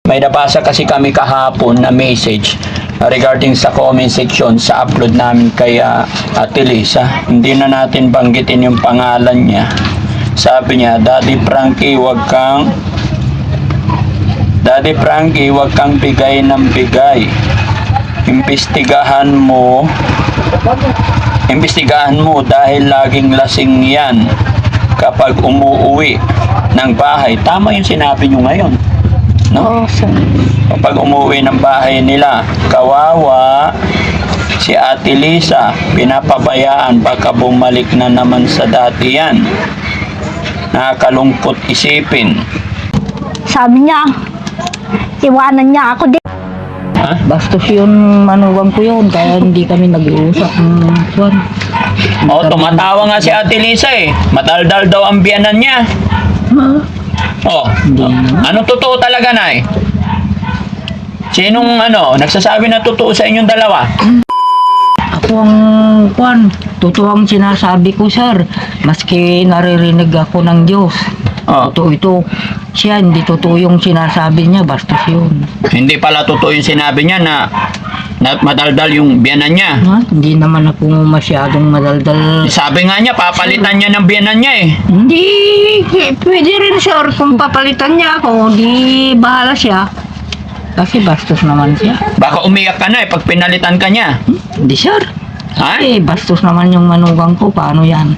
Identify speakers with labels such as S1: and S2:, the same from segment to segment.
S1: May nabasa kasi kami kahapon na message regarding sa comment section sa upload namin kay Ate Lisa. Hindi na natin banggitin yung pangalan niya. Sabi niya, Daddy Frankie, wag kang bigay ng bigay. Imbestigahan mo dahil laging lasing yan kapag umuuwi ng bahay. Tama yung sinabi niyo ngayon. No?
S2: Oo, sir.
S1: Kapag umuwi ng bahay nila, kawawa si Ate Lisa, pinapabayaan, baka bumalik na naman sa dati yan. Nakakalungkot isipin.
S2: Sabi niya, iwanan niya ako din.
S1: Ha?
S3: Bastos yun, manuwang ko yun, kaya hindi kami nag-uusap ng buwan.
S1: O, tumatawa nga si Ate Lisa eh. Madaldal daw ang biyanan niya. Oh, ano totoo talaga, Nay? Sinong nagsasabi na totoo sa inyong dalawa?
S3: Ako ang buwan, totoo ang sinasabi ko, sir. Maski naririnig ako ng Diyos.
S1: Oh.
S3: Totoo ito. Siya, hindi totoo yung sinasabi niya, bastos yun.
S1: Hindi pala totoo yung sinabi niya na madaldal yung biyanan niya.
S3: Ha? Hindi naman ako masyadong madaldal.
S1: Sabi nga niya, papalitan niya ng biyanan niya eh.
S3: Hindi, pwede rin, sir. Kung papalitan niya ako, di bahala siya. Kasi bastos naman siya.
S1: Baka umiyak ka na eh pag pinalitan ka niya.
S3: Hindi, sir.
S1: Ha?
S3: Bastos naman yung manugang ko. Paano yan?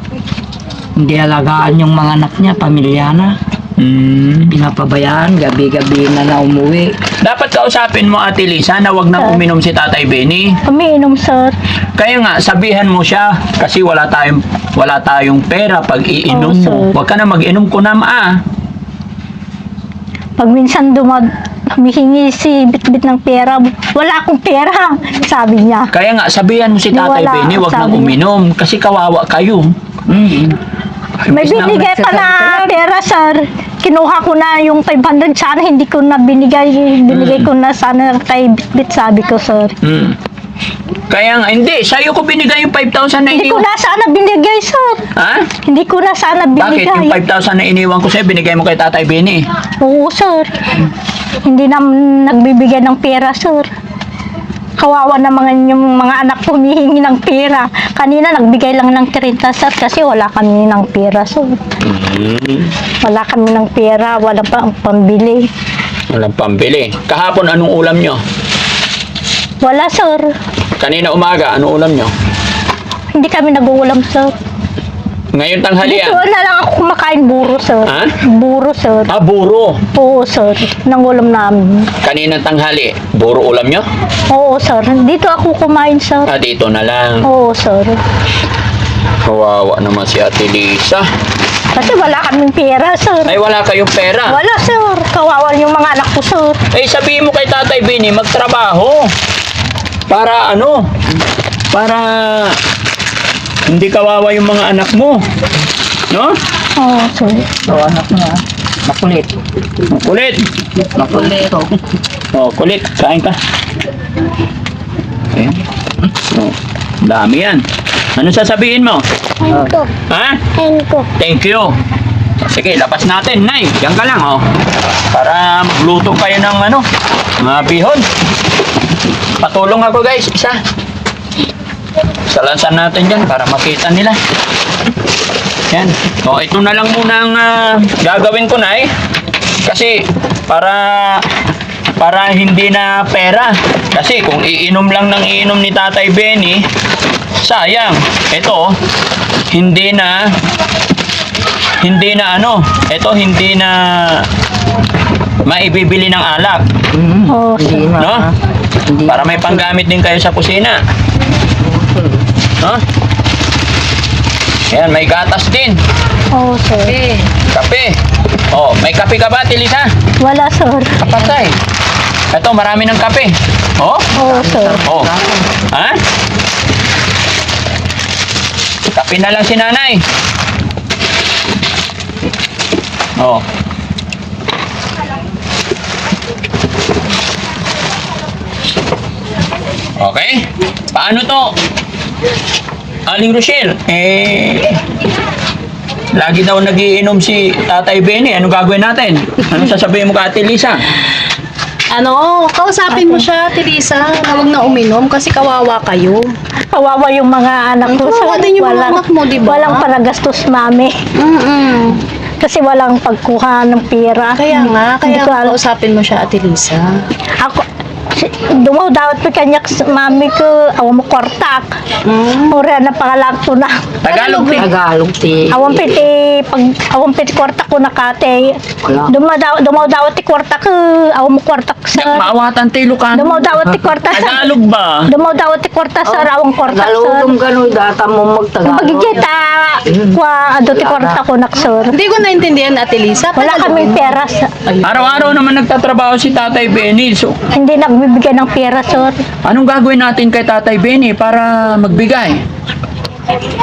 S3: Hindi alagaan yung mga anak niya, pamilya na. Pinapabayaan, gabi-gabi na umuwi.
S1: Dapat kausapin mo, Ate Lisa, na wag nang uminom si Tatay Benny.
S2: Umiinom, sir.
S1: Kaya nga, sabihan mo siya kasi wala tayong pera pag iinom
S2: Oo,
S1: mo.
S2: sir.
S1: Huwag ka na mag-inom ko na
S2: Pag minsan humihingi si Bitbit ng pera, wala akong pera, sabi niya.
S1: Kaya nga, sabihan mo si
S2: Di
S1: Tatay
S2: wala,
S1: Benny, wag nang
S2: sabi niya.
S1: uminom kasi kawawa kayo.
S2: May
S1: Imbis na-
S2: binigay pa na pera, sir. Kinuha ko na yung 500, sana hindi ko na binigay ko na sana kay Bitbit, sabi ko, sir.
S1: Kaya nga, hindi. Sa'yo ko binigay yung 5,000 na
S2: Hindi ko
S1: iniwan.
S2: na sana binigay, sir.
S1: Ha?
S2: Hindi ko na sana
S1: Bakit?
S2: binigay.
S1: Yung 5,000 na iniwan ko sa'yo, binigay mo kay Tatay Benny.
S2: Oo, sir. Hindi na nagbibigay ng pera, sir. Kawawa naman yung mga anak ko humihingi ng pera. Kanina nagbigay lang ng 30, sir, kasi wala kami ng pera, sir. Wala kami ng pera, wala pa pambili.
S1: Walang pambili. Kahapon, anong ulam nyo?
S2: Wala, sir.
S1: Kanina umaga, anong ulam nyo?
S2: Hindi kami nag-uulam, sir.
S1: Ngayon
S2: Dito
S1: tanghalian.
S2: na lang ako kumakain buro, sir.
S1: Ha?
S2: Buro, sir.
S1: Ah, buro.
S2: Oo, sir. Nang ulam namin.
S1: Kaninang tanghali, buro ulam nyo?
S2: Oo, sir. Dito ako kumain, sir.
S1: Ah, dito na lang.
S2: Oo, sir.
S1: Kawawa naman si Ate Lisa.
S2: Kasi wala kaming pera, sir.
S1: Ay, wala kayong pera.
S2: Wala, sir. Kawawa yung mga anak ko, sir.
S1: Eh, sabihin mo kay Tatay Benny, magtrabaho. Para para hindi kawawa yung mga anak mo. No?
S2: Oo, sir.
S3: So, anak niya, makulit.
S1: Kulit.
S3: Makulit.
S1: Oh, kulit. Kain ka. Ayan. Oh, dami yan. Ano sasabihin mo?
S2: Ayun ko.
S1: Ha?
S2: Ayun ko.
S1: Thank you. Sige, lapas natin, Nay. Diyan ka lang, oh. Para magluto kayo ng mga bihon. Patulong ako, guys. Isa. Salansan natin dyan para makita nila. Yan. O, ito na lang muna ang gagawin ko, Nay. Kasi, para hindi na pera. Kasi, kung iinom lang ng iinom ni Tatay Benny, sayang. Ito, hindi na maibibili ng alak.
S2: Oo, sir.
S3: Hindi na.
S1: No?
S3: Hindi
S1: Para may panggamit din kayo sa kusina. No? Ayan, may gatas din.
S2: Oo, sir.
S1: Kape. Oh, may kape ka ba, Lisa?
S2: Wala, sir.
S1: Kapatay. Ito, marami ng kape. Oh?
S2: Oo, sir.
S1: Oh. Ha? Kape na lang si nanay. Oh. Okay? Paano to? Aling Rochelle, lagi daw nagiinom si Tatay Benny. Ano gagawin natin? Ano sasabihin mo kay Ate Lisa?
S4: kausapin mo siya, Teresa, na huwag na uminom kasi kawawa kayo.
S2: Kawawa yung mga anak ko,
S4: Kawawa
S2: sir.
S4: din yung mga anak mo, di ba?
S2: Walang panagastos, mami. Kasi walang pagkuha ng pera.
S4: Kaya nga,
S2: Hindi ko alam.
S4: kausapin mo siya, Teresa.
S2: Ako, dumaw dawat pa kanya mami ko, awan mo kwartak. Mura na pangalak ko na.
S1: Tagalog din.
S3: Tagalog, ti.
S2: Awan piti kwartak ko na kate.
S3: Wala.
S2: Dumaw dawat ti kwartak ko, awan mo kwartak sa.
S1: Maawatan tayo Lucano.
S2: Dumaw dawat ti kwartak sa.
S1: Tagalog ba?
S2: Dumaw dawat ti kwartak sa, awang kwartak sa.
S3: Tagalog gano'n, data mo magtagalog.
S2: Pagigita, kwa, ado ti kwartak ko na sir.
S4: Hindi ko naintindihan, Ate Lisa.
S2: Wala kaming pera sa.
S1: Araw-araw naman nagtatrabaho si Tatay Benny. So,
S2: Hindi nagbibigay ng pera, sir.
S1: anong gagawin natin kay Tatay Benny para magbigay?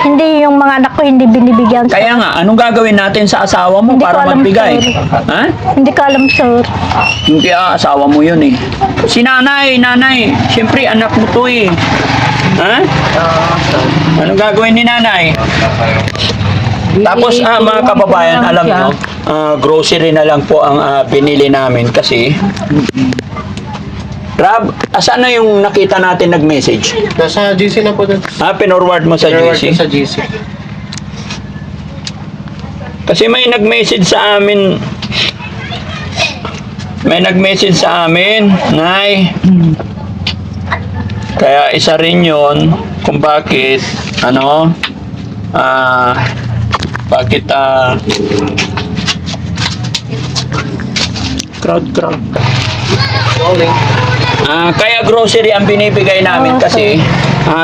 S2: Hindi yung mga anak ko hindi binibigyan. Sir.
S1: Kaya nga, anong gagawin natin sa asawa mo
S2: Hindi
S1: para
S2: ko alam,
S1: magbigay?
S2: sir.
S1: Ha?
S2: Hindi ko alam, sir.
S1: Hindi asawa mo yun eh. Si nanay, siyempre anak mo to eh. Ha? Anong gagawin ni nanay? Tapos mga kababayan, alam nyo, grocery na lang po ang binili namin kasi Rab, asan na yung nakita natin nag-message?
S5: Nasa GC na po doon.
S1: Pinorward mo sa
S5: Forward
S1: GC?
S5: ko sa GC.
S1: Kasi may nag-message sa amin. May nag-message sa amin, Nay. Kaya isa rin yun kung bakit, bakit, crowd. Kaya grocery ang binibigay namin kasi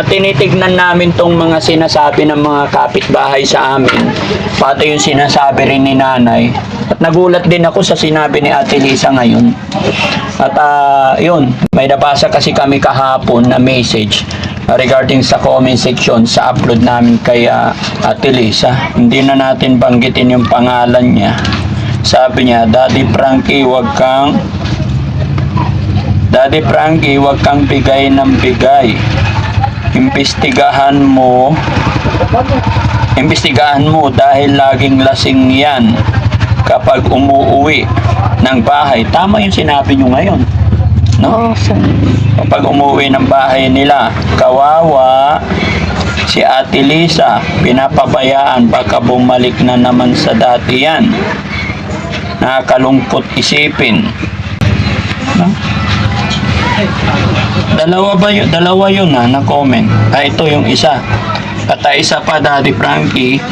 S1: tinitignan namin tong mga sinasabi ng mga kapitbahay sa amin. Pati yung sinasabi rin ni nanay. At nagulat din ako sa sinabi ni Ate Lisa ngayon. At yun, may nabasa kasi kami kahapon na message regarding sa comment section sa upload namin kay Ate Lisa. Hindi na natin banggitin yung pangalan niya. Sabi niya, Daddy Frankie, wag kang bigay ng bigay. Imbestigahan mo dahil laging lasing yan kapag umuuwi ng bahay. Tama yung sinabi nyo ngayon. No?
S2: Oo, sir.
S1: Kapag umuwi ng bahay nila, kawawa si Ate Lisa, pinapabayaan, baka bumalik na naman sa dati yan. Nakakalungkot isipin. No? Dalawa yun na comment. Ito yung isa. At isa pa, Daddy Frankie,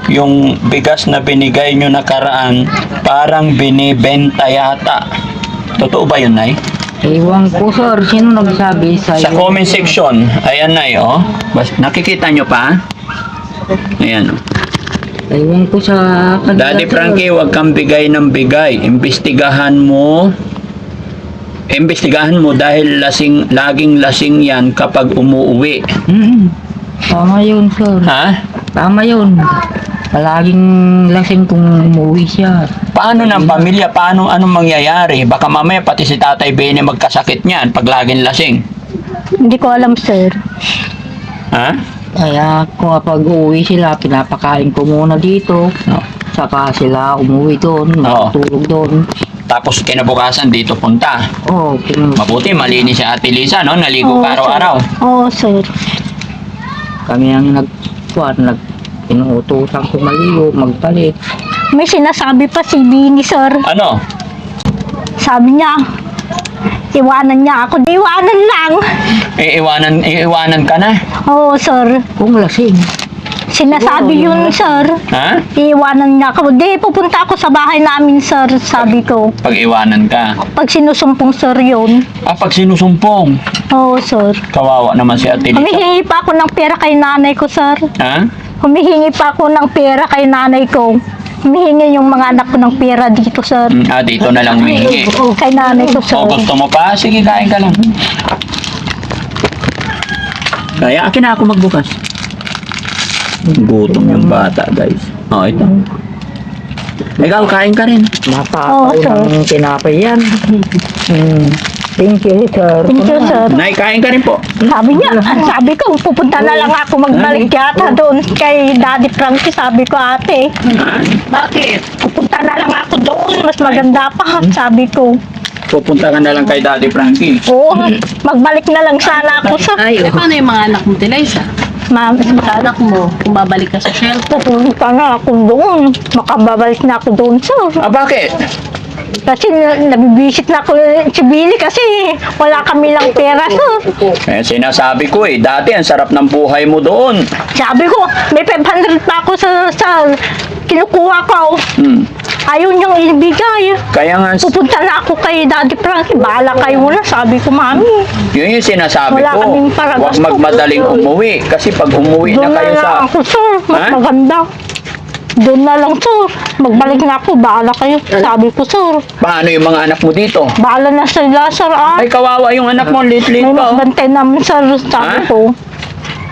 S1: yung bigas na binigay nyo nakaraan, parang binibenta yata. Totoo ba yun, Nay?
S3: Ewan ko, sir. Sino nagsabi sa'yo?
S1: Sa comment section, ayan, Nay, oh. Nakikita nyo pa? Ayan, oh.
S3: Ewan ko sa kanila,
S1: Daddy
S3: sir.
S1: Frankie, huwag kang bigay ng bigay. Imbestigahan mo dahil laging lasing yan kapag umuuwi.
S3: Tama yun, sir.
S1: Ha?
S3: Tama yun. Palaging lasing kung umuwi siya.
S1: Paano ng pamilya? Anong mangyayari? Baka mamaya pati si Tatay Benny magkasakit niyan pag laging lasing.
S2: Hindi ko alam, sir.
S1: Ha?
S3: Kaya kapag uuwi sila, pinapakain ko muna dito.
S1: No.
S3: Saka sila umuwi doon,
S1: Oo.
S3: matutulog doon.
S1: Tapos kinabukasan dito punta.
S3: Oo,
S1: Mabuti, malinis si Ate Lisa, no? Naligo
S2: Oo,
S1: ka araw-araw.
S2: sir. Oo, sir.
S3: kami ang pinuutusan ko maligo, magpalit.
S2: May sinasabi pa si Bini, sir.
S1: Ano?
S2: Sabi niya, iwanan niya ako. Di iwanan lang.
S1: Iiwanan ka na?
S2: Oo, sir.
S3: Kung lasing.
S2: Sinasabi yun, sir.
S1: Ha?
S2: Iiwanan niya ako. Di, pupunta ako sa bahay namin, sir. Sabi ko.
S1: Pag iwanan ka.
S2: Pag sinusumpong, sir, yun.
S1: Pag sinusumpong.
S2: Oo, sir.
S1: Kawawa naman si Ate Lisa.
S2: Humihingi pa ako ng pera kay nanay ko, sir.
S1: Ha?
S2: Humihingi pa ako ng pera kay nanay ko. Humihingi yung mga anak ko ng pera dito, sir.
S1: Dito na lang humingi.
S2: Kay nanay ko, sir.
S1: O, gusto mo pa? Sige, kain ka lang. Kaya akin na ako magbukas. Gutom yung bata, guys. O, ito. Ikaw, kain ka rin.
S3: Mapapaw
S2: Oo, sir.
S3: ng tinapay yan. Thank you, sir.
S2: Thank you, sir.
S1: Nay, kain ka rin po.
S2: Sabi ko, pupunta na lang ako magbalik yata doon kay Daddy Frankie. Sabi ko, ate,
S3: Bakit?
S2: pupunta na lang ako doon. Mas maganda pa, sabi ko.
S1: Pupunta ka na lang kay Daddy Frankie.
S2: Oo, magbalik na lang sana ako sa
S3: Ay,
S4: Paano yung mga anak mo, Tilaysa?
S2: ma'am.
S4: Mga anak mo, kung babalik ka sa shelter.
S2: Pupunta na ako doon. Makababalik na ako doon, sir.
S1: Ah, bakit?
S2: Kasi nabibisit na ako si Billy kasi wala kami lang pera, sir.
S1: Eh, sinasabi ko dati ang sarap ng buhay mo doon.
S2: Sabi ko, may 500 pa ako sa kinukuha ko.
S1: Hmm.
S2: Ayaw niyang ibigay.
S1: Kaya nga,
S2: Pupunta na ako kay Daddy Frankie. Bahala kayo na, sabi ko, mami.
S1: yun yung sinasabi
S2: Wala
S1: ko.
S2: kaming para
S1: Huwag
S2: gasto.
S1: magmadaling umuwi. Kasi pag umuwi
S2: Doon
S1: na
S2: na
S1: kayo
S2: lang
S1: sa...
S2: ako, sir. Mas
S1: Ha?
S2: maganda. Doon na lang, sir. Magbalik na ako. Bahala kayo. Sabi ko, sir.
S1: Paano yung mga anak mo dito?
S2: Bahala na sila, sir.
S1: Ay, kawawa yung anak mo. Lit-lit
S2: May
S1: pa. Oh.
S2: magbantay namin, sir. Sabi
S1: Ha?
S2: ko.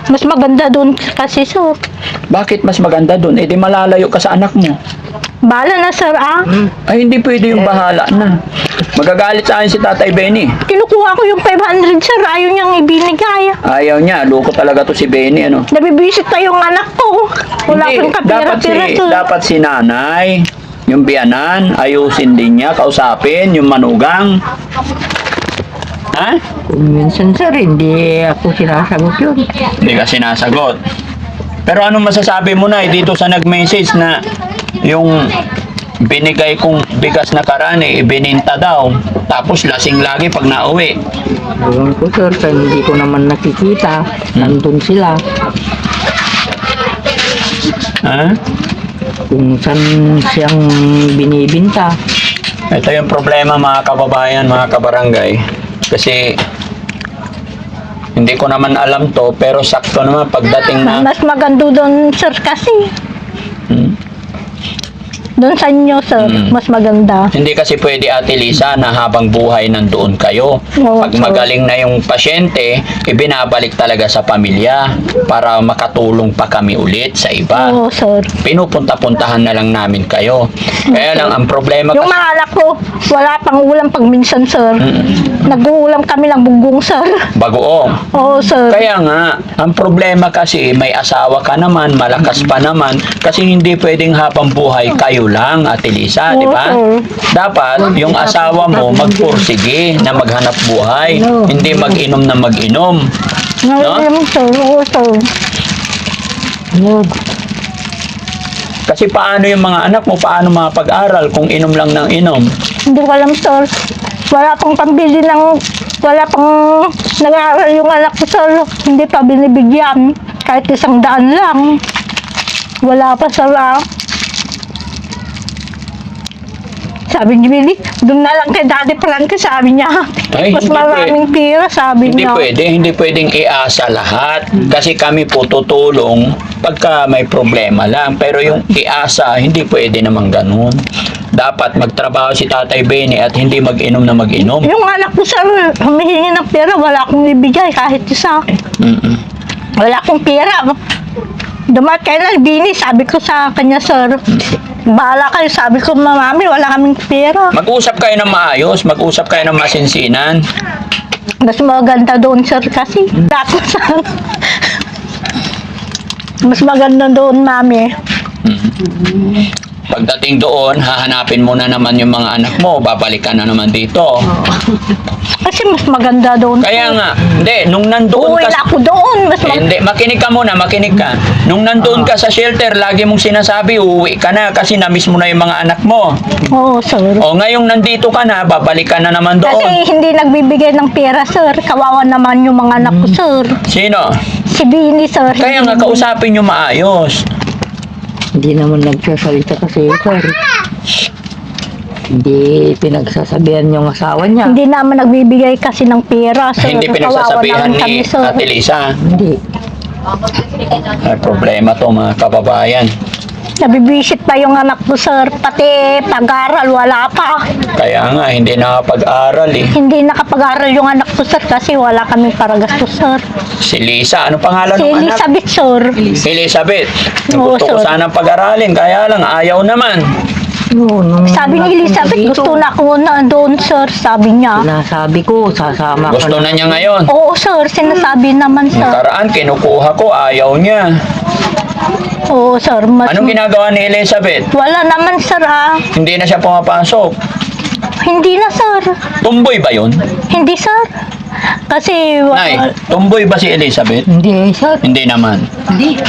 S2: Mas maganda doon kasi, sir.
S1: Bakit mas maganda doon? Eh, di malalayo ka sa anak mo.
S2: Bahala na, sir,
S1: Ay, hindi pwede yung bahala na. Magagalit sa akin si Tatay Benny.
S2: Kinukuha ko yung 500, sir. Ayaw niyang ibinigay.
S1: Ayaw niya. Loko talaga to si Benny, ano?
S2: Nabibisit pa yung anak ko. Wala
S1: Hindi,
S2: akong
S1: dapat
S2: kapira-pira, sir.
S1: dapat si nanay, yung biyanan, ayusin din niya, kausapin, yung manugang. Ha?
S3: Kung minsan, sir, hindi ako sinasagot yun.
S1: Hindi ka sinasagot. Pero anong masasabi mo na dito sa nag-message na yung binigay kong bigas na karani, ibininta daw. Tapos lasing lagi pag nauwi.
S3: Ewan ko, sir, kaya hindi ko naman nakikita. Nandun sila.
S1: Ha?
S3: Kung saan siyang binibinta.
S1: Ito yung problema mga kababayan, mga kabarangay. Kasi hindi ko naman alam to, pero sakto naman pagdating na...
S2: Mas maganda doon, sir, kasi.
S1: Hmm.
S2: Doon sa inyo, sir.
S1: Mm.
S2: Mas maganda.
S1: Hindi kasi pwede, Ate Lisa, na habang buhay nandoon kayo.
S2: Oo,
S1: Pag
S2: sir.
S1: magaling na yung pasyente, ibinabalik talaga sa pamilya para makatulong pa kami ulit sa iba.
S2: Oo, sir.
S1: Pinupunta-puntahan na lang namin kayo. Kaya lang, ang problema
S2: Yung
S1: kasi...
S2: mga anak ko, wala pang ulam pag minsan, sir. Nag-uulam kami ng bunggong, sir.
S1: Bagoong.
S2: Oo, sir.
S1: Kaya nga, ang problema kasi may asawa ka naman, malakas pa naman, kasi hindi pwedeng habang buhay kayo lang, Ate Lisa, di ba?
S2: Oo,
S1: Dapat yung asawa mo magpursige na maghanap buhay, hindi mag-inom na mag-inom.
S2: Ngayon, sir. Oo, sir.
S1: Kasi paano yung mga anak mo, paano pag-aral kung inom lang ng inom?
S2: Hindi ko alam, sir. Wala pang pambili ng... Wala pang nag-aaral yung anak ko, sir. Hindi pa binibigyan. Kahit 100 lang. Wala pa, sir. Sabi ni Billy, doon na lang kay Daddy Frankie, sabi niya.
S1: Ay,
S2: Mas
S1: hindi
S2: maraming pira, sabi
S1: Hindi
S2: niya.
S1: pwede, hindi pwedeng iasa lahat. Kasi kami po tutulong pagka may problema lang. Pero yung iasa, hindi pwede naman ganun. Dapat magtrabaho si Tatay Benny at hindi mag-inom na mag-inom.
S2: Yung anak ko, sir, humihingi ng pera, wala akong ibigay kahit isa.
S1: Mm-mm.
S2: Wala akong pera. Dumat kailan, Bini, sabi ko sa kanya, sir. Bahala kayo, sabi ko, mami, wala kaming pera.
S1: Mag-usap kayo ng maayos, mag-usap kayo ng masinsinan.
S2: Mas maganda doon, sir, kasi. Tapos, mas maganda doon, mami.
S1: Pagdating doon, hahanapin mo na naman yung mga anak mo, babalik ka na naman dito.
S2: Kasi mas maganda doon.
S1: Kaya nga, hindi, nung nandoon
S2: Uwi
S1: ka...
S2: na ako doon. Mas
S1: Eh, hindi, makinig ka muna, makinig ka. Nung nandoon ka sa shelter, lagi mong sinasabi, uuwi ka na kasi na-miss mo na yung mga anak mo.
S2: Oo, sir.
S1: O ngayong nandito ka na, babalik ka na naman doon.
S2: Kasi hindi nagbibigay ng pera, sir. Kawawa naman yung mga anak ko, sir.
S1: Sino?
S2: Si Bini, sir.
S1: Kaya nga, kausapin nyo maayos.
S3: Hindi naman nagsasalita kasi, sir. Hindi pinagsasabihan yung asawa niya.
S2: Hindi naman nagbibigay kasi ng pera, sir.
S1: Hindi
S2: Kawawa
S1: pinagsasabihan
S2: naman
S1: ni
S2: kami, sir.
S1: Ate Lisa.
S3: Hindi.
S1: May problema to mga kababayan.
S2: Nabibisit pa yung anak ko, sir. Pati pag-aral, wala pa.
S1: Kaya nga, hindi nakapag-aral eh.
S2: Hindi nakapag-aral yung anak ko, sir, kasi wala kami para gastos, sir.
S1: Si Lisa, ano pangalan
S2: Si
S1: ng anak?
S2: Elizabeth, sir.
S1: Elizabeth.
S2: Oo,
S1: Gusto ko
S2: sir.
S1: sanang pag-aralin, kaya lang ayaw naman.
S3: Oo, nung
S2: Sabi ni Elizabeth,
S3: dito,
S2: gusto na ako na doon, sir. Sabi niya.
S3: Sinasabi ko, sasama ka
S1: Gusto na niya ngayon.
S2: Oo, sir. Sinasabi naman, sir.
S1: Nakaraan, kinukuha ko, ayaw niya.
S2: Oo, sir.
S1: Anong ginagawa ni Elizabeth?
S2: Wala naman, sir, ah.
S1: Hindi na siya pumapasok.
S2: Hindi na, sir.
S1: Tumboy ba yun?
S2: Hindi, sir. Kasi,
S1: Nay, tumboy ba si Elizabeth?
S3: Hindi, sir.
S1: Hindi naman.
S3: Hindi.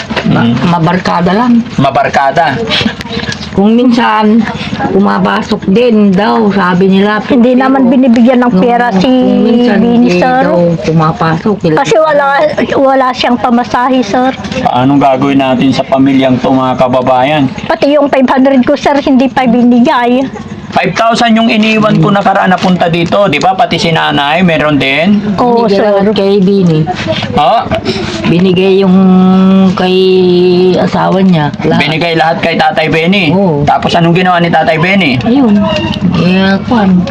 S3: Mabarkada lang.
S1: Mabarkada.
S3: Kung minsan, pumapasok din daw, sabi nila.
S2: hindi naman binibigyan ng pera si
S3: Kung minsan,
S2: Bini,
S3: hindi
S2: sir.
S3: daw pumapasok.
S2: Kasi wala siyang pamasahe, sir.
S1: Paanong gagawin natin sa pamilyang to, mga kababayan?
S2: Pati yung 500 ko, sir, hindi pa binigay.
S1: 5,000 yung iniwan ko nakaraan na punta dito, di ba? Pati si nanay, meron din.
S2: Oo,
S3: Binigay
S2: sir.
S3: lahat kay Bini.
S1: Oh,
S3: Binigay yung kay asawa niya. Lahat.
S1: binigay lahat kay Tatay Benny.
S3: Oo.
S1: Tapos anong ginawa ni Tatay Benny?
S3: Ayun. Kwan.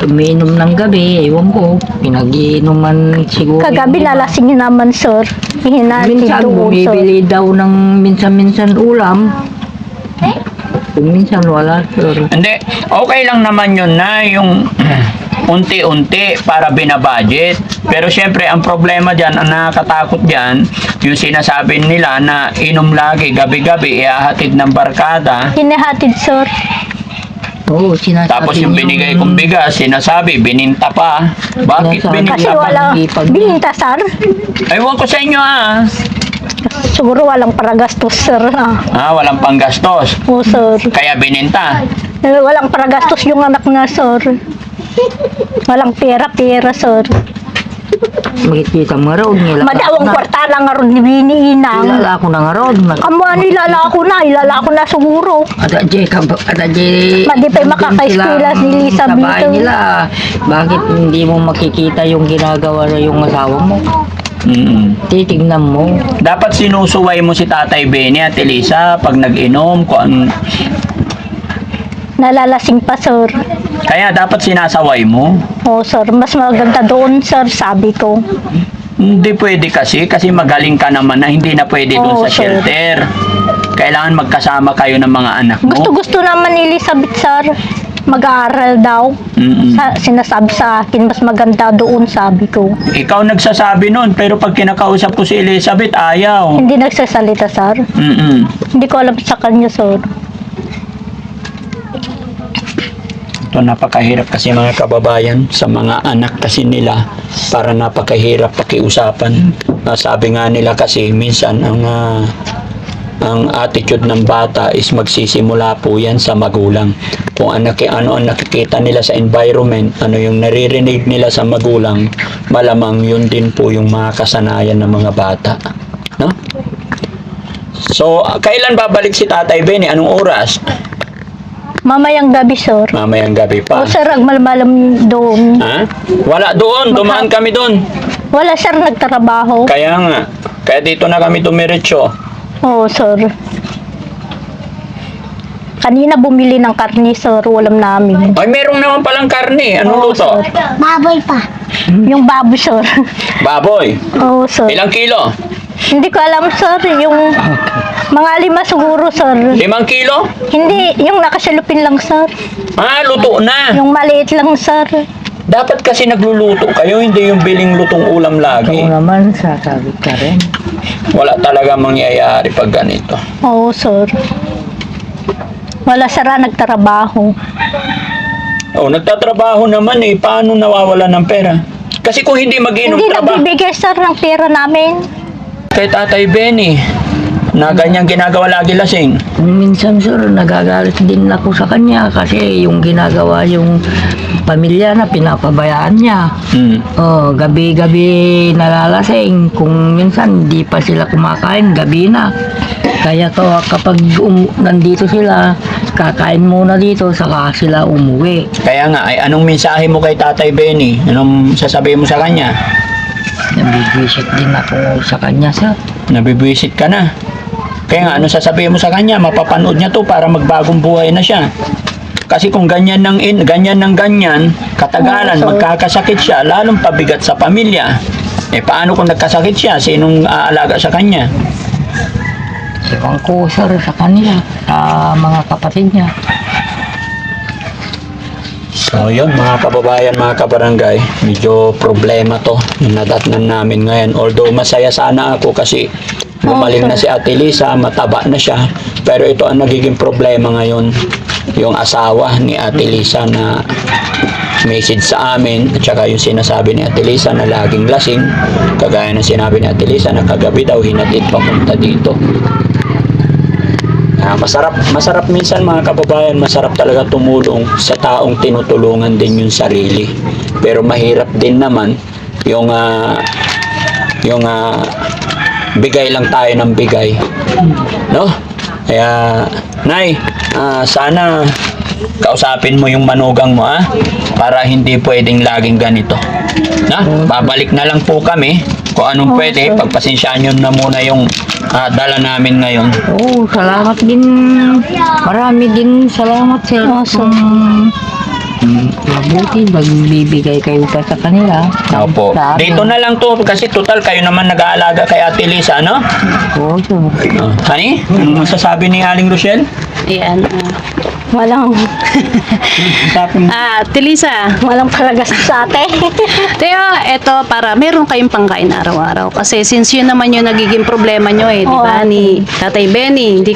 S3: Umiinom ng gabi, ewan ko. Pinag-iinuman siguro.
S2: Kagabi lalasingin naman, sir. Hinati
S3: Minsan,
S2: doon, sir.
S3: bumibili daw ng minsan-minsan ulam. Kung minsan wala, sir.
S1: Hindi, okay lang naman yun na yung unti-unti para binabudget. Pero syempre, ang problema dyan, ang nakakatakot dyan, yung sinasabi nila na inom lagi, gabi-gabi, ihahatid ng barkada.
S2: Hinahatid, sir.
S3: Oo, sinasabi
S1: Tapos yung
S3: niya
S1: binigay kong bigas, sinasabi, bininta pa. Bakit
S3: Sinasabi.
S1: bininta
S2: Kasi
S1: pa?
S2: wala,
S3: hindi pag-
S2: bininta, sir.
S1: Ewan ko sa inyo ah.
S2: Siguro walang paragastos, sir.
S1: Walang panggastos.
S2: Oo, sir.
S1: Kaya bininta.
S2: Walang paragastos yung anak na, sir. Walang pera, sir.
S3: Makikita mo raw,
S2: Madawang kwarta lang nga ron ni Bini Inang.
S3: Ilala ko na nga raw.
S2: Amo ano ilala ko na siguro.
S3: Ada je.
S2: Madi pa'y makaka-eskwela ni Lisa
S3: Sa bahay
S2: Bito.
S3: nila, bakit hindi mo makikita yung ginagawa na yung asawa mo?
S1: Mm.
S3: Titignan mo.
S1: Dapat sinusuway mo si Tatay Benny at Elisa pag nag-inom.
S2: Nalalasing pa, sir.
S1: Kaya dapat sinasaway mo.
S2: Oo, sir. Mas maganda doon, sir, sabi ko.
S1: Hindi pwede kasi magaling ka naman na hindi na pwede doon
S2: Oo,
S1: sa
S2: sir.
S1: shelter. Kailangan magkasama kayo ng mga anak mo.
S2: Gusto naman ni Elizabeth, sir. Mag-aaral daw.
S1: Mm-mm.
S2: Sinasabi sa akin, mas maganda doon, sabi ko.
S1: Ikaw nagsasabi nun, pero pag kinakausap ko si Elizabeth, ayaw.
S2: Hindi nagsasalita, sir.
S1: Mm-mm.
S2: Hindi ko alam sa kanya, sir.
S1: Ito napakahirap kasi mga kababayan sa mga anak kasi nila para napakahirap pakiusapan. Sabi nga nila kasi minsan ang attitude ng bata is magsisimula po yan sa magulang. Kung ano ang nakikita nila sa environment, ano yung naririnig nila sa magulang, malamang yun din po yung mga kasanayan ng mga bata. No? So, kailan babalik si Tatay Benny? Anong oras?
S2: Mamayang gabi, sir.
S1: Mamayang gabi pa.
S2: O, sir, agmalmalam doon.
S1: Ha? Wala doon, dumaan kami doon.
S2: Wala, sir, nagtrabaho.
S1: Kaya nga, kaya dito na kami dumiretso.
S2: Oo, sir. Kanina bumili ng karni, sir. Walam namin.
S1: Ay, meron naman palang karne. Anong
S2: Oo,
S1: luto?
S2: sir. Baboy pa. Yung baboy, sir.
S1: Baboy.
S2: Oo, sir.
S1: Ilang kilo?
S2: Hindi ko alam, sir. Yung mga 5 siguro, sir.
S1: 5 kilo?
S2: Hindi, yung nakasalupin lang, sir.
S1: Luto na.
S2: Yung maliit lang, sir.
S1: Dapat kasi nagluluto kayo, hindi yung biling lutong ulam lagi.
S3: Oo naman, sasabi ka rin.
S1: Wala talaga mangyayari pag ganito.
S2: Oo, sir. Wala, sir, nagtrabaho.
S1: Nagtatrabaho naman eh. Paano nawawala ng pera? Kasi kung hindi mag-inom
S2: Hindi
S1: trabaho.
S2: nagbibigay, sir, ng pera namin.
S1: Kay Tatay Benny, na ganyang ginagawa lagi lasing.
S3: Minsan, sir, nagagalit din ako sa kanya kasi yung ginagawa yung pamilya na pinapabayaan niya. Gabi-gabi nalalasing. Kung minsan di pa sila kumakain, gabi na. Kaya kapag nandito sila, kakain muna dito, saka sila umuwi.
S1: Kaya nga, ay anong mensahe mo kay Tatay Benny? Anong sasabihin mo sa kanya?
S3: Nabibwisit din ako sa kanya, sir.
S1: Nabibwisit ka na. Kaya nga, anong sasabihin mo sa kanya? Mapapanood niya to para magbagong buhay na siya. Kasi kung ganyan ng ganyan, katagalan,
S2: Oo, sir.
S1: magkakasakit siya, lalong pabigat sa pamilya. Paano kung nagkasakit siya? Sinong aalaga sa kanya?
S3: Ewan ko, sir, sa kanila, sa mga kapatid niya.
S1: So yun mga kababayan, mga kabarangay, medyo problema to yung nadatnan namin ngayon. Although masaya sana ako kasi gumaling na si Ate Lisa, mataba na siya. Pero ito ang nagiging problema ngayon, yung asawa ni Ate Lisa na message sa amin at saka yung sinasabi ni Ate Lisa na laging lasing, kagaya ng sinabi ni Ate Lisa na kagabi daw hinatid papunta dito. Masarap minsan mga kababayan, masarap talaga tumulong sa taong tinutulungan din yung sarili. Pero mahirap din naman yung bigay lang tayo ng bigay. No? Kaya, Nay, sana kausapin mo yung manugang mo, para hindi pwedeng laging ganito. Babalik na lang po kami kung anong pwede. Pagpasensyaan nyo na muna yung dala namin ngayon.
S3: Oo, salamat din. Marami din salamat, sir. Kung mabuti, magbibigay kayo pa sa kanila.
S1: Opo.
S3: Sa amin.
S1: Dito na lang to kasi total kayo naman nag-aalaga kay Ate Lisa, no?
S3: Oo, sir.
S1: Honey, anong masasabi ni Aling Rochelle?
S4: Ayan.
S2: Walang,
S4: Tilisa.
S2: walang kalagas sa ate.
S4: Teo, eto para meron kayong pangkain araw-araw. Kasi since yun naman yung nagiging problema nyo di ba?
S2: Oo.
S4: Ni Tatay Benny,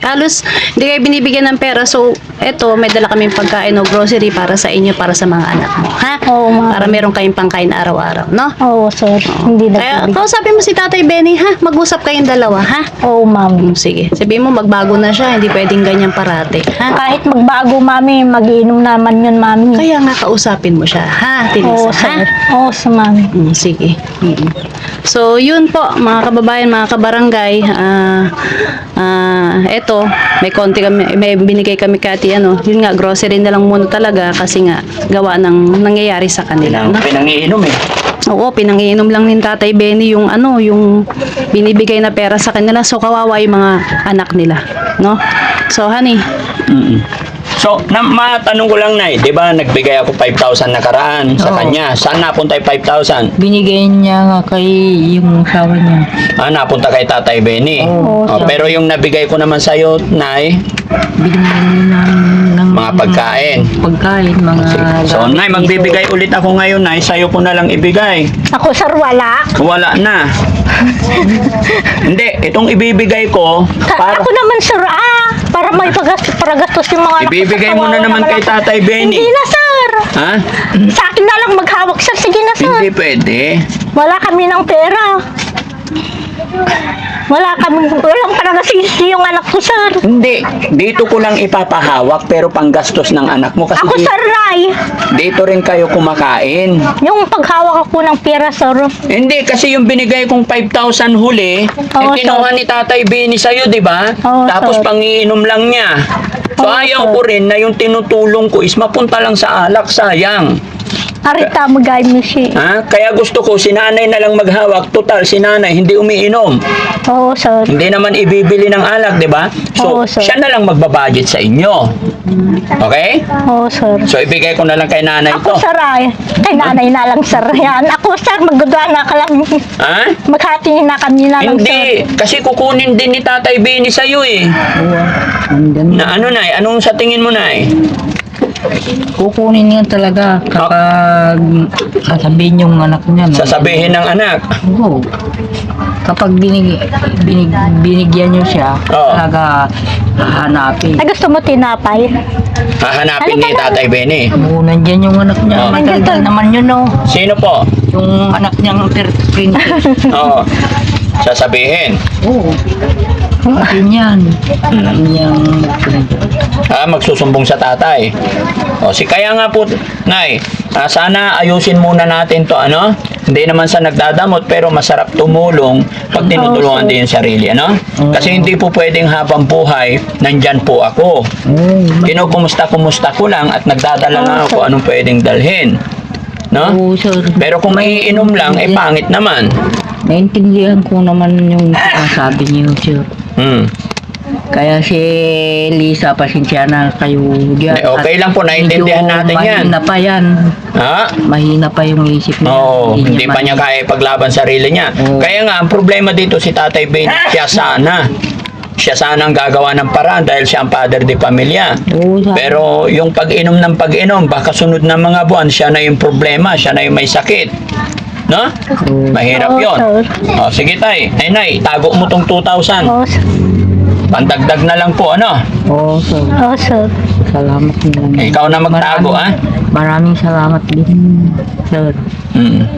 S4: halos hindi kayo binibigyan ng pera. So, eto, may dala kaming pagkain o grocery para sa inyo, para sa mga anak mo. Ha?
S2: Oo, ma'am.
S4: Para meron kayong pangkain araw-araw, no?
S2: Oo, sir. Hindi
S4: Kaya,
S2: nagbibigay.
S4: kausapin mo si Tatay Benny, ha? Mag-usap kayong dalawa, ha?
S2: Oo, ma'am.
S4: Sige. Sabihin mo, magbago na siya. Hindi pwedeng ganyan parate, ha?
S2: Kahit magbago, mami, mag-iinom naman yun, mami.
S4: Kaya nga, kausapin mo siya, ha?
S2: Oo,
S4: Tilisa, ha?
S2: sir. Oo, sir, mami.
S4: Sige. So, yun po, mga kababayan, mga kabarangay. Eto, may binigay kami kati, yun nga, grocery na lang muna talaga kasi nga, gawa ng nangyayari sa kanila. No?
S1: Pinangiinom eh.
S4: Oo, pinangiinom lang ni Tatay Benny yung yung binibigay na pera sa kanila. So, kawawa yung mga anak nila. No? So, honey,
S1: So, matanong ko lang, Nay, di ba nagbigay ako 5,000 nakaraan sa
S3: Oo.
S1: kanya? Saan napunta yung 5,000?
S3: Binigay niya nga kay yung asawa niya.
S1: Napunta kay Tatay Benny.
S3: Oo.
S1: Pero yung nabigay ko naman sa'yo, Nay,
S3: Binigyan ng
S1: mga pagkain.
S3: Pagkain, mga
S1: So,
S3: gamit
S1: Nay,
S3: dito.
S1: magbibigay ulit ako ngayon, Nay. Sa'yo ko na lang ibigay.
S2: Ako, sir, wala.
S1: Wala na. Hindi, itong ibibigay ko, para
S2: Ako naman, sir, para may paragastos yung mga anak ko, sir.
S1: ibibigay mo na
S2: Kawawa
S1: naman kay
S2: ako.
S1: Tatay Benny.
S2: Hindi na, sir.
S1: Ha?
S2: Sa akin na lang maghawak, sir. Sige na, sir.
S1: Hindi pwede.
S2: Wala kami ng pera. Walang talaga sisi yung anak ko, sir.
S1: Hindi. Dito ko lang ipapahawak pero panggastos ng anak mo. Kasi
S2: Ako, sir, Ray.
S1: dito rin kayo kumakain.
S2: Yung paghawak ako ng pera, sir.
S1: Hindi, kasi yung binigay kong 5,000 huli,
S2: Oo,
S1: kinuha
S2: sir.
S1: ni Tatay Benny sa'yo, di ba?
S2: Oo,
S1: Tapos
S2: sir.
S1: pangiinom lang niya. So
S2: Oo,
S1: ayaw
S2: sir.
S1: ko rin na yung tinutulong ko is mapunta lang sa alak, sayang.
S2: Arita, magay mo siya.
S1: Ha? Kaya gusto ko si nanay na lang maghawak. Total, si nanay hindi umiinom.
S2: Oo, sir.
S1: Hindi naman ibibili ng alak, di ba? So,
S2: Oo, sir.
S1: siya na lang magbabudget sa inyo. Okay?
S2: Oo, sir.
S1: So, ibigay ko na lang kay nanay
S2: Ako,
S1: to.
S2: sir, ay. Kay nanay na lang, sir. Yan. Ako, sir, magdudaan ka lang.
S1: Ha?
S2: Maghati na kami na lang, sir.
S1: Hindi. Kasi kukunin din ni Tatay Benny sa'yo eh.
S3: Nandyan.
S1: Na ano, Nay? Anong sa tingin mo, Nay?
S3: Kukunin niya talaga kapag sasabihin yung anak niya. No?
S1: Sasabihin ng anak.
S3: Oo. Kapag binigyan niyo siya,
S1: Oo.
S3: talaga hahanapin.
S2: Ay, gusto mo tinapay?
S1: Hahanapin ni Tatay Benny.
S3: Oo, nandyan yung anak niya.
S1: Oo.
S3: Matagal naman yun, no?
S1: Sino po?
S3: Yung anak niyang 13.
S1: Oo. Sasabihin.
S3: Oo. Sabi niyan. Niyang
S1: Magsusumbong sa tatay. Kaya nga po, Nay, sana ayusin muna natin to, ano? Hindi naman sa nagdadamot, pero masarap tumulong pag tinutulungan din yung sarili, ano? Kasi hindi po pwedeng habang buhay, nandyan po ako. Kinukumusta-kumusta ko lang at nagdadala nga ako anong pwedeng dalhin. No?
S3: Oo, sir.
S1: Pero kung maiinom lang, pangit naman.
S3: Naintindihan ko naman yung sabi niyo, sir. Kaya si Lisa, pasensya na kayo dyan.
S1: Hindi, okay lang po, naiintindihan
S3: Medyo
S1: natin yan.
S3: Mahina pa yan.
S1: Ha?
S3: Mahina pa yung isip niya.
S1: Oo, hindi pa niya kaya paglaban sarili niya.
S3: Oo.
S1: Kaya nga, ang problema dito si Tatay Benny, siya sana ang gagawa ng paraan dahil siya ang father de pamilya.
S3: Oo,
S1: Pero yung pag-inom ng pag-inom, baka sunod na mga buwan, siya na yung problema, siya na yung may sakit. No? Mahirap
S2: Oo,
S1: yon.
S2: sir.
S1: O, sige tay, ay nay, tago mo tong 2,000.
S2: Oo, sir.
S1: Pandagdag na lang po, ano?
S3: Oo, sir.
S2: Oo, sir.
S3: Salamat din.
S1: Ikaw na magtago, ha?
S3: Maraming salamat din, sir.
S1: Mm.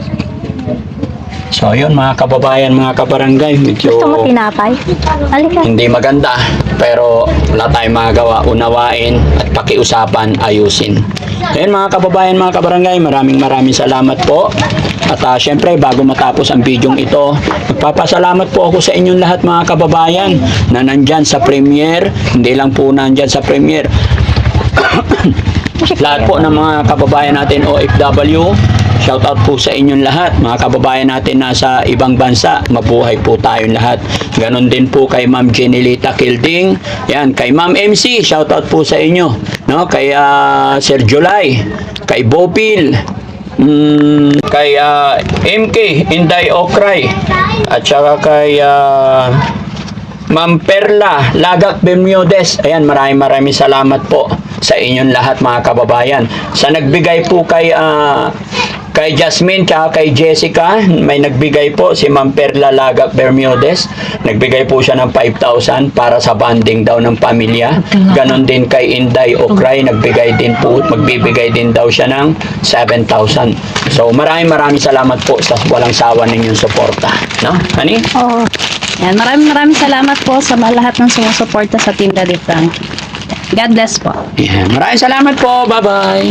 S1: So, yun mga kababayan, mga kabarangay, medyo
S2: Gusto mo tinapay? Halika.
S1: hindi maganda, pero wala tayong magagawa, unawain at pakiusapan, ayusin. Ayun mga kababayan, mga kabarangay, maraming salamat po. At syempre, bago matapos ang bidyong ito, magpapasalamat po ako sa inyong lahat mga kababayan na nandyan sa premiere, hindi lang po nandyan sa premiere. Lahat po ng mga kababayan natin OFW, shout out po sa inyong lahat. Mga kababayan natin nasa ibang bansa, mabuhay po tayong lahat. Ganon din po kay Ma'am Jenilita Kilding. Yan, kay Ma'am MC, shout out po sa inyo. No, kay Sir July, kay Bopil, kay MK Inday Okray, at saka kay Ma'am Perla Lagak Bermudez. Ayan, maraming salamat po sa inyong lahat mga kababayan. Sa nagbigay po kay Jasmine tsaka kay Jessica, may nagbigay po si Ma'am Perla Lagak Bermudez. Nagbigay po siya ng 5,000 para sa bonding daw ng pamilya. Ganon din kay Inday Okray, magbibigay din daw siya ng 7,000. So maraming salamat po sa walang sawa ninyong suporta. No? Hani?
S2: Oo.
S4: Yan, maraming salamat po sa lahat ng sumusuporta sa Team Daddy Frankie. God bless po.
S1: Yeah, maraming salamat po. Bye-bye.